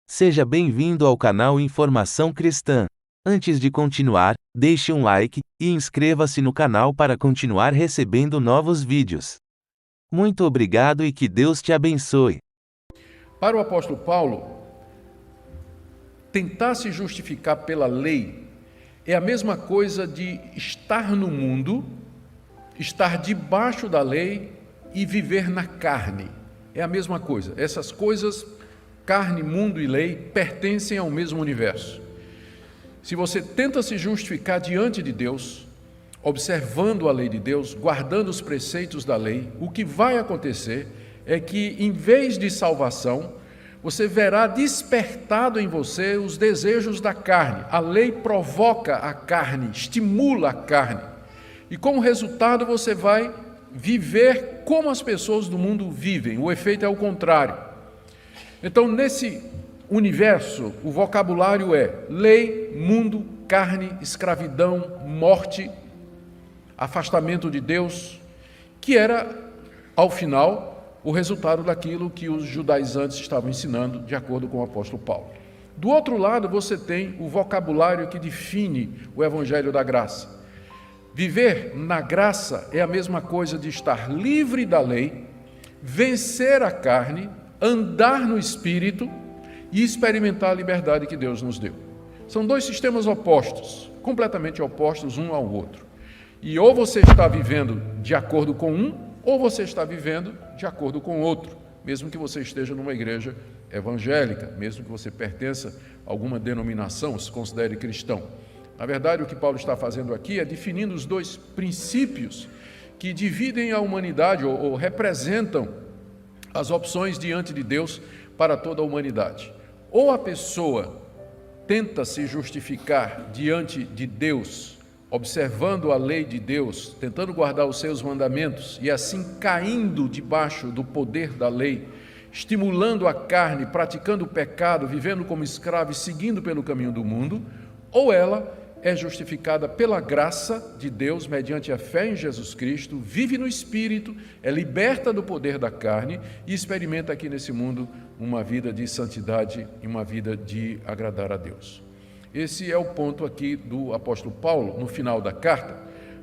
Seja bem-vindo ao canal Informação Cristã. Antes de continuar, deixe um like e inscreva-se no canal para continuar recebendo novos vídeos. Muito obrigado e que Deus te abençoe. Para o apóstolo Paulo, tentar se justificar pela lei é a mesma coisa de estar no mundo, estar debaixo da lei e viver na carne. É a mesma coisa. Essas coisas, carne, mundo e lei, pertencem ao mesmo universo. Se você tenta se justificar diante de Deus, observando a lei de Deus, guardando os preceitos da lei, o que vai acontecer é que, em vez de salvação, você verá despertado em você os desejos da carne. A lei provoca a carne, estimula a carne. E como resultado você vai viver como as pessoas do mundo vivem. O efeito é o contrário. Então, nesse universo, o vocabulário é lei, mundo, carne, escravidão, morte, afastamento de Deus, que era, ao final, o resultado daquilo que os judaizantes estavam ensinando, de acordo com o apóstolo Paulo. Do outro lado, você tem o vocabulário que define o evangelho da graça. Viver na graça é a mesma coisa de estar livre da lei, vencer a carne, andar no Espírito e experimentar a liberdade que Deus nos deu. São dois sistemas opostos, completamente opostos um ao outro. E ou você está vivendo de acordo com um, ou você está vivendo de acordo com o outro, mesmo que você esteja numa igreja evangélica, mesmo que você pertença a alguma denominação, se considere cristão. Na verdade, o que Paulo está fazendo aqui é definindo os dois princípios que dividem a humanidade ou representam as opções diante de Deus para toda a humanidade. Ou a pessoa tenta se justificar diante de Deus, observando a lei de Deus, tentando guardar os seus mandamentos e assim caindo debaixo do poder da lei, estimulando a carne, praticando o pecado, vivendo como escravo e seguindo pelo caminho do mundo, ou ela é justificada pela graça de Deus, mediante a fé em Jesus Cristo, vive no Espírito, é liberta do poder da carne e experimenta aqui nesse mundo uma vida de santidade e uma vida de agradar a Deus. Esse é o ponto aqui do apóstolo Paulo, no final da carta,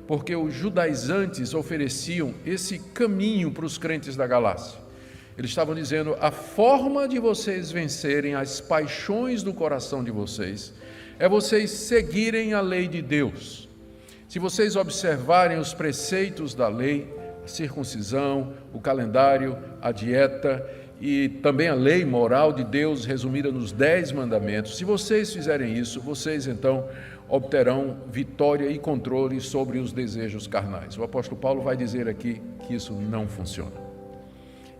porque os judaizantes ofereciam esse caminho para os crentes da Galácia. Eles estavam dizendo, a forma de vocês vencerem as paixões do coração de vocês é vocês seguirem a lei de Deus. Se vocês observarem os preceitos da lei, a circuncisão, o calendário, a dieta e também a lei moral de Deus resumida nos 10 mandamentos, se vocês fizerem isso, vocês então obterão vitória e controle sobre os desejos carnais. O apóstolo Paulo vai dizer aqui que isso não funciona.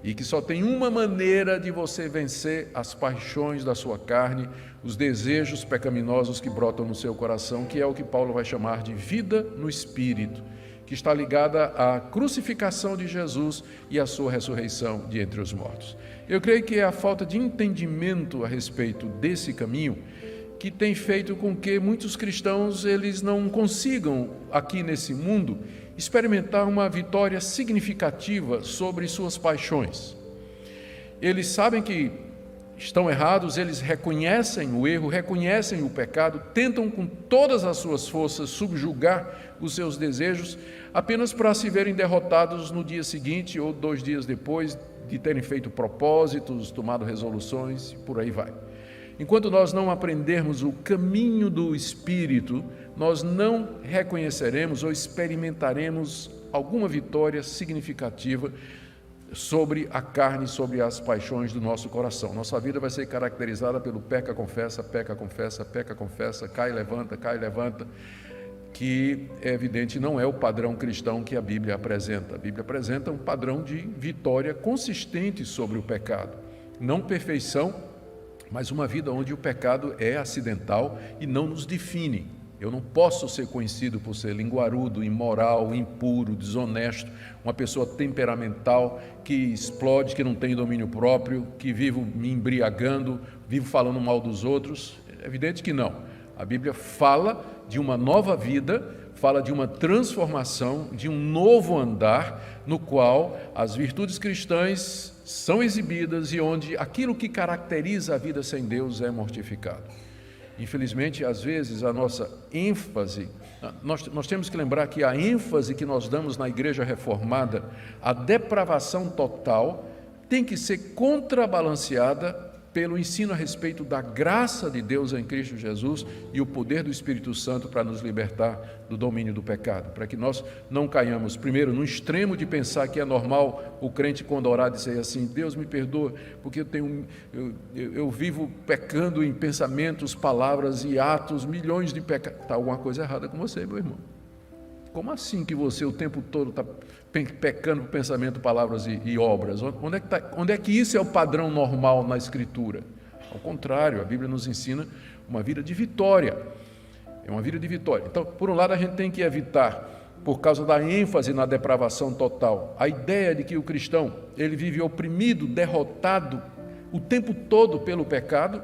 E que só tem uma maneira de você vencer as paixões da sua carne, os desejos pecaminosos que brotam no seu coração, que é o que Paulo vai chamar de vida no Espírito, que está ligada à crucificação de Jesus e à sua ressurreição de entre os mortos. Eu creio que é a falta de entendimento a respeito desse caminho que tem feito com que muitos cristãos eles não consigam, aqui nesse mundo, experimentar uma vitória significativa sobre suas paixões. Eles sabem que estão errados, eles reconhecem o erro, reconhecem o pecado, tentam com todas as suas forças subjugar os seus desejos, apenas para se verem derrotados no dia seguinte ou 2 dias depois de terem feito propósitos, tomado resoluções e por aí vai. Enquanto nós não aprendermos o caminho do Espírito, nós não reconheceremos ou experimentaremos alguma vitória significativa sobre a carne, sobre as paixões do nosso coração. Nossa vida vai ser caracterizada pelo peca, confessa, peca, confessa, peca, confessa, cai, levanta, que é evidente não é o padrão cristão que a Bíblia apresenta. A Bíblia apresenta um padrão de vitória consistente sobre o pecado. Não perfeição, mas uma vida onde o pecado é acidental e não nos define. Eu não posso ser conhecido por ser linguarudo, imoral, impuro, desonesto, uma pessoa temperamental que explode, que não tem domínio próprio, que vivo me embriagando, vivo falando mal dos outros. É evidente que não. A Bíblia fala de uma nova vida, fala de uma transformação, de um novo andar, no qual as virtudes cristãs são exibidas e onde aquilo que caracteriza a vida sem Deus é mortificado. Infelizmente, às vezes, a nossa ênfase, nós temos que lembrar que a ênfase que nós damos na Igreja Reformada, a depravação total, tem que ser contrabalanceada pelo ensino a respeito da graça de Deus em Cristo Jesus e o poder do Espírito Santo para nos libertar do domínio do pecado, para que nós não caiamos, primeiro, no extremo de pensar que é normal o crente, quando orar, dizer assim: Deus me perdoa, porque eu vivo pecando em pensamentos, palavras e atos, milhões de pecados. Está alguma coisa errada com você, meu irmão. Como assim que você o tempo todo está pecando por pensamento, palavras e obras? Onde é que isso é o padrão normal na Escritura? Ao contrário, a Bíblia nos ensina uma vida de vitória. É uma vida de vitória. Então, por um lado, a gente tem que evitar, por causa da ênfase na depravação total, a ideia de que o cristão ele vive oprimido, derrotado o tempo todo pelo pecado.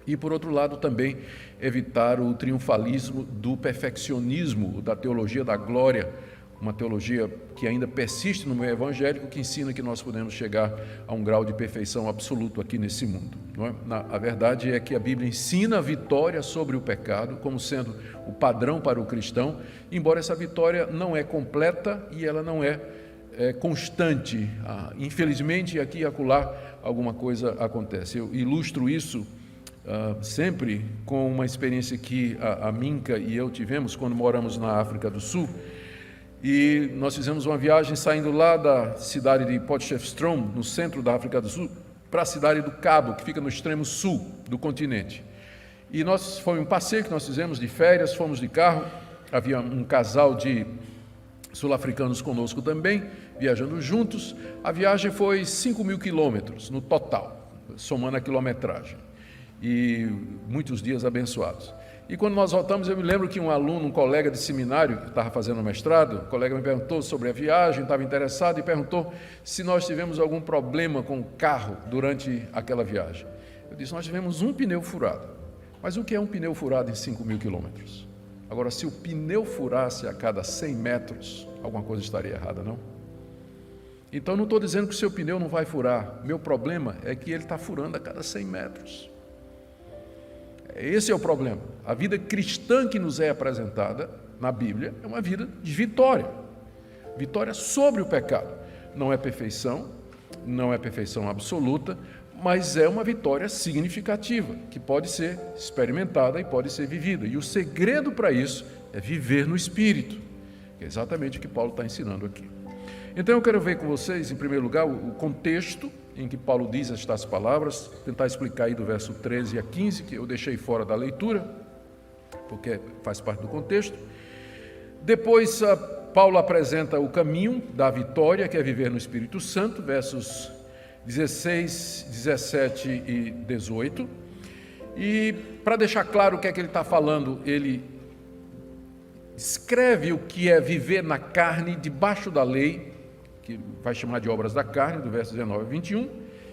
E, por outro lado, também evitar o triunfalismo do perfeccionismo, da teologia da glória, uma teologia que ainda persiste no meio evangélico, que ensina que nós podemos chegar a um grau de perfeição absoluto aqui nesse mundo. Não é? A verdade é que a Bíblia ensina a vitória sobre o pecado como sendo o padrão para o cristão, embora essa vitória não é completa e ela não é constante. Infelizmente, aqui e acolá, alguma coisa acontece. Eu ilustro isso sempre com uma experiência que a Minka e eu tivemos quando moramos na África do Sul, e nós fizemos uma viagem saindo lá da cidade de Potchefstroom, no centro da África do Sul, para a cidade do Cabo, que fica no extremo sul do continente. E foi um passeio que nós fizemos de férias, fomos de carro, havia um casal de sul-africanos conosco também, viajando juntos. A viagem foi 5.000 quilômetros no total, somando a quilometragem, e muitos dias abençoados. E quando nós voltamos, eu me lembro que um aluno, um colega de seminário, que estava fazendo mestrado, o colega me perguntou sobre a viagem, estava interessado e perguntou se nós tivemos algum problema com o carro durante aquela viagem. Eu disse: nós tivemos um pneu furado. Mas o que é um pneu furado em 5.000 quilômetros? Agora, se o pneu furasse a cada 100 metros, alguma coisa estaria errada, não? Então, não estou dizendo que o seu pneu não vai furar. Meu problema é que ele está furando a cada 100 metros. Esse é o problema. A vida cristã que nos é apresentada na Bíblia é uma vida de vitória. Vitória sobre o pecado. Não é perfeição absoluta, mas é uma vitória significativa, que pode ser experimentada e pode ser vivida. E o segredo para isso é viver no Espírito, que é exatamente o que Paulo está ensinando aqui. Então eu quero ver com vocês, em primeiro lugar, o contexto em que Paulo diz estas palavras, tentar explicar aí do verso 13 a 15, que eu deixei fora da leitura, porque faz parte do contexto. Depois, Paulo apresenta o caminho da vitória, que é viver no Espírito Santo, versos 16, 17 e 18. E, para deixar claro o que é que ele está falando, ele descreve o que é viver na carne, debaixo da lei, que vai chamar de obras da carne, do verso 19 a 21,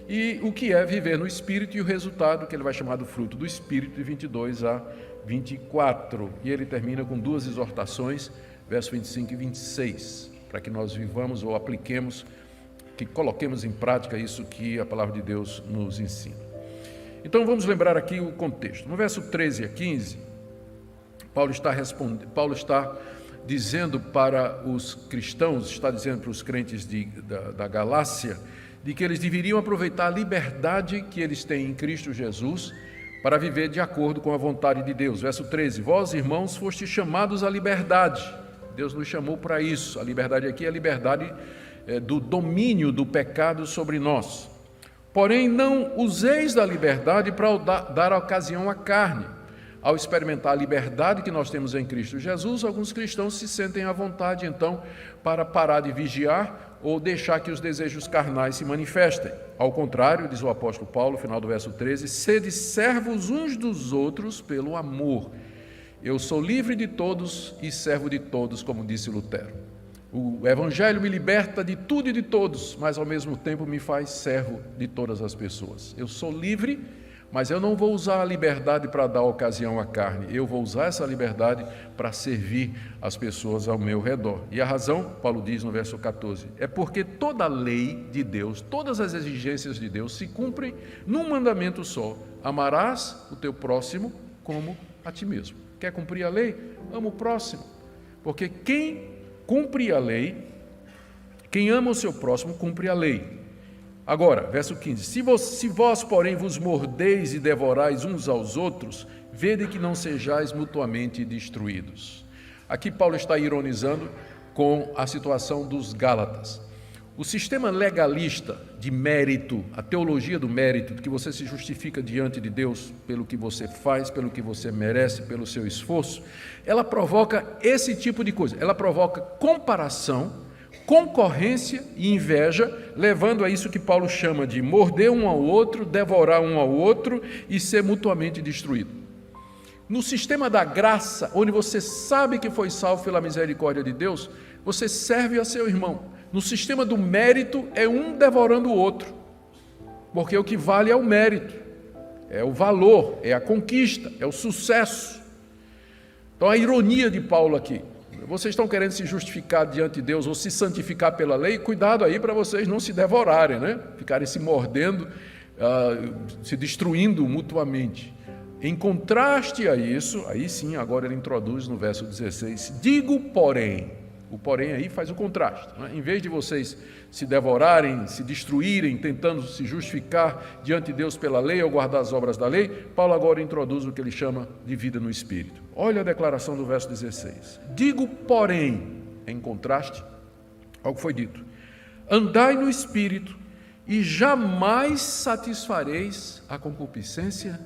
e o que é viver no Espírito e o resultado, que ele vai chamar do fruto do Espírito, de 22 a 24. E ele termina com duas exortações, versos 25 e 26, para que nós vivamos ou apliquemos, que coloquemos em prática isso que a palavra de Deus nos ensina. Então vamos lembrar aqui o contexto. No verso 13 a 15, Paulo está dizendo para os cristãos, está dizendo para os crentes da Galácia, de que eles deveriam aproveitar a liberdade que eles têm em Cristo Jesus para viver de acordo com a vontade de Deus. Verso 13, vós, irmãos, fostes chamados à liberdade. Deus nos chamou para isso. A liberdade aqui é a liberdade do domínio do pecado sobre nós. Porém, não useis da liberdade para dar ocasião à carne. Ao experimentar a liberdade que nós temos em Cristo Jesus, alguns cristãos se sentem à vontade, então, para parar de vigiar ou deixar que os desejos carnais se manifestem. Ao contrário, diz o apóstolo Paulo, final do verso 13, sede servos uns dos outros pelo amor. Eu sou livre de todos e servo de todos, como disse Lutero. O Evangelho me liberta de tudo e de todos, mas ao mesmo tempo me faz servo de todas as pessoas. Eu sou livre, Mas eu não vou usar a liberdade para dar ocasião à carne, eu vou usar essa liberdade para servir as pessoas ao meu redor. E a razão, Paulo diz no verso 14, é porque toda a lei de Deus, todas as exigências de Deus se cumprem num mandamento só: amarás o teu próximo como a ti mesmo. Quer cumprir a lei? Ama o próximo. Porque quem cumpre a lei, quem ama o seu próximo, cumpre a lei. Agora, verso 15, se vós, porém, vos mordeis e devorais uns aos outros, vede que não sejais mutuamente destruídos. Aqui Paulo está ironizando com a situação dos Gálatas. O sistema legalista de mérito, a teologia do mérito, de que você se justifica diante de Deus pelo que você faz, pelo que você merece, pelo seu esforço, ela provoca esse tipo de coisa, ela provoca comparação, concorrência e inveja, levando a isso que Paulo chama de morder um ao outro, devorar um ao outro e ser mutuamente destruído. No sistema da graça, onde você sabe que foi salvo pela misericórdia de Deus, você serve a seu irmão. No sistema do mérito, é um devorando o outro, porque o que vale é o mérito, é o valor, é a conquista, é o sucesso. Então a ironia de Paulo aqui: vocês estão querendo se justificar diante de Deus ou se santificar pela lei, cuidado aí para vocês não se devorarem, né? Ficarem se mordendo, se destruindo mutuamente. Em contraste a isso, aí sim, agora ele introduz no verso 16, digo porém, o porém aí faz o contraste, né? Em vez de vocês se devorarem, se destruírem, tentando se justificar diante de Deus pela lei ou guardar as obras da lei, Paulo agora introduz o que ele chama de vida no Espírito. Olha a declaração do verso 16. Digo, porém, em contraste ao que foi dito, andai no Espírito e jamais satisfareis a concupiscência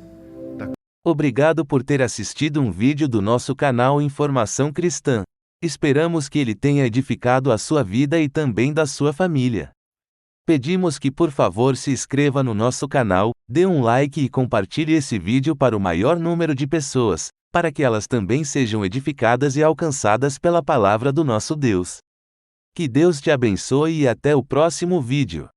da... Obrigado por ter assistido um vídeo do nosso canal Informação Cristã. Esperamos que ele tenha edificado a sua vida e também da sua família. Pedimos que por favor se inscreva no nosso canal, dê um like e compartilhe esse vídeo para o maior número de pessoas, para que elas também sejam edificadas e alcançadas pela palavra do nosso Deus. Que Deus te abençoe e até o próximo vídeo.